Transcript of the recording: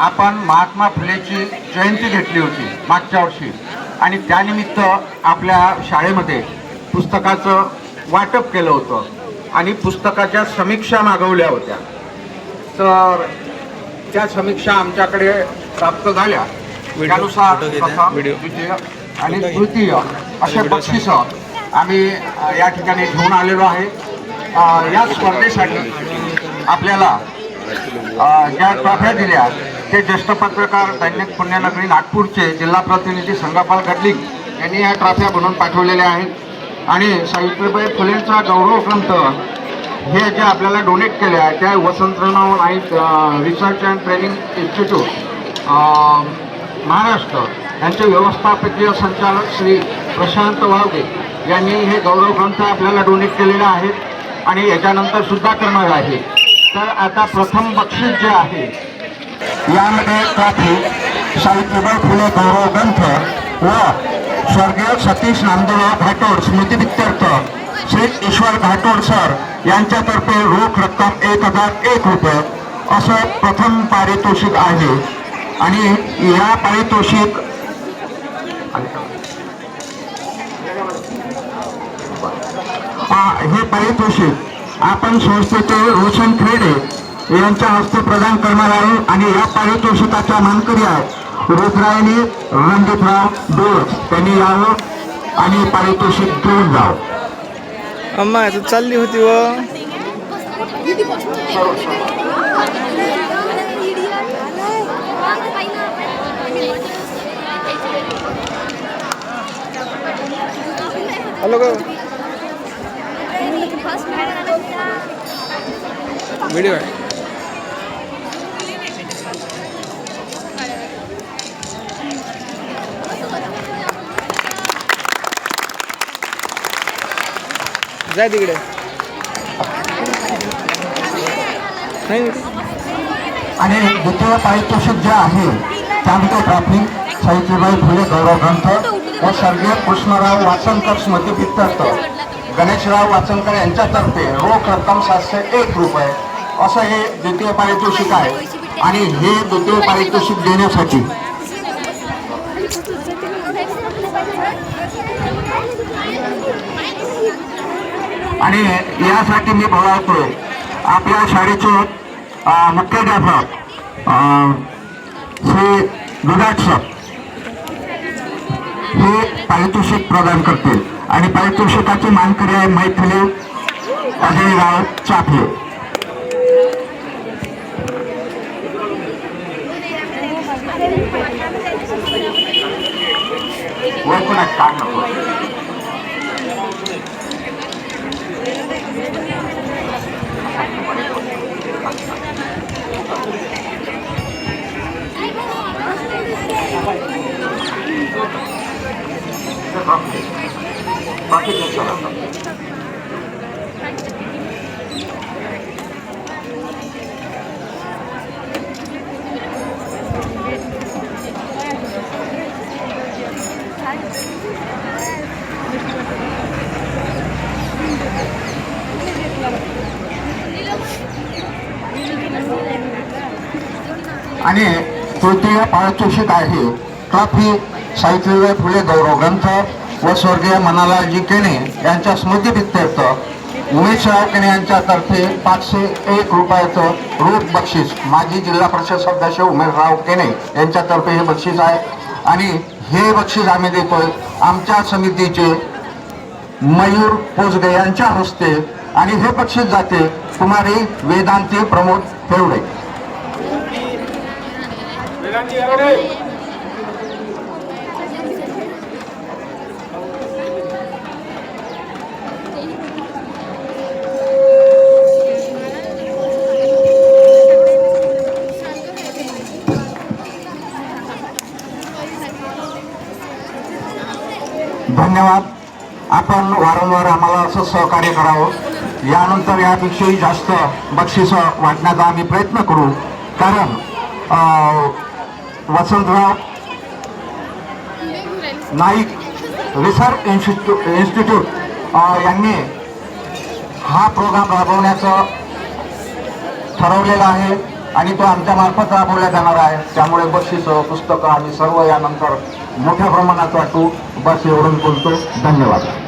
आपण महात्मा फुलेची जयंती घेतली होती मागच्या वर्षी आणि त्यानिमित्त आपल्या शाळेमध्ये पुस्तकाचं वाटप केलं होतं आणि पुस्तकाच्या समीक्षा मागवल्या होत्या. तर त्या समीक्षा आमच्याकडे प्राप्त झाल्या. त्यानुसार प्रथम, द्वितीय आणि तृतीय असे बक्षीस आम्ही या ठिकाणी घेऊन आलेलो आहे. या स्पर्धेसाठी आपल्याला ज्या ट्रॉफ्या दिल्या ते ज्येष्ठ पत्रकार दैनिक पुण्यनगरी नागपूरचे जिल्हा प्रतिनिधी संगपाल गडलिंग यांनी या ट्रॉफ्या बनवून पाठवलेल्या आहेत आणि सावित्रीबाई फुलेंचा गौरव ग्रंथ हे जे आपल्याला डोनेट केले आहे त्या Vasantrao Naik research and training institute Maharashtra यांचे व्यवस्थापकीय संचालक श्री प्रशांत वावगे यांनी हे गौरव ग्रंथ आपल्याला डोनेट केलेले आहेत आणि याच्यानंतर सुद्धा करणार आहे. तर आता प्रथम बक्षीस जे आहे यामध्ये ट्रॉफी, सावित्रीबाई फुले गौरव ग्रंथ व स्वर्गीय सतीश नामदेवराव घाटोड स्मृतिप्रीत्यर्थ श्री ईश्वर घाटोड सर यांच्यातर्फे रोख रक्कम 1001 रुपये असं प्रथम पारितोषिक आहे. आणि या पारितोषिक हे पारितोषिक आपण संस्थेचे रोशन खेडे यांच्या हस्ते प्रदान करणार आहे आणि या पारितोषिकाच्या मानकरी आहेत रुद्रायणी रणजितराव डोस. त्यांनी यावं आणि पारितोषिक घेऊन जावं. अम्मा तू चालली होती व हॅलो का व्हिडिओ आहे. जाय तिकडे नाही. आणि द्वितीय पारितोषिक जे आहे त्यामध्ये ट्रॉफी, सावित्रीबाई फुले गौरव ग्रंथ व स्वर्गीय कृष्णराव वाचनकर स्मृतिप्रीत्यर्थ गणेशराव वाचनकर यांच्यातर्फे रोख रक्कम 701 रुपये असं हे द्वितीय पारितोषिक आहे. आणि हे द्वितीय पारितोषिक देण्यासाठी आणि यासाठी मी बोलावतो आपल्या शाळेचे मुख्याध्यापक श्री विराट सर हे पारितोषिक प्रदान करतील आणि पारितोषिकाची मानकरी आहे मैथिली अजयराव चाफले. वैकुंठ काढ नको. बाकी आणि तृतीय पारितोषिक आहे ट्रॉफी, सावित्रीबाई फुले गौरव ग्रंथ व स्वर्गीय मनालालजी केणे यांच्या स्मृतिप्रीत्यर्थ उमेशराव केणे यांच्यातर्फे 501 रुपयाचं रोख बक्षीस माजी जिल्हा परिषद सदस्य उमेशराव केणे यांच्यातर्फे हे बक्षीस आहे. आणि हे बक्षीस आम्ही देतोय आमच्या समितीचे मयूर पोजगे यांच्या हस्ते आणि हे बक्षीस जाते कुमारी वेदांती प्रमोद फेवडे. धन्यवाद. आपण वारंवार आम्हाला असं सहकार्य करावं. यानंतर यापेक्षाही जास्त बक्षीस वाटण्याचा आम्ही प्रयत्न करू. कारण वसंतराव नाईक रिसर्च इन्स्टिट्यूट यांनी हा प्रोग्राम राबवण्याचं ठरवलेलं आहे. आणि तो आमच्या मार्फत राबवला जाणार आहे. त्यामुळे बक्षीस पुस्तकं आम्ही सर्व यानंतर मोठ्या प्रमाणात वाटू. बस एवढून बोलतो. धन्यवाद.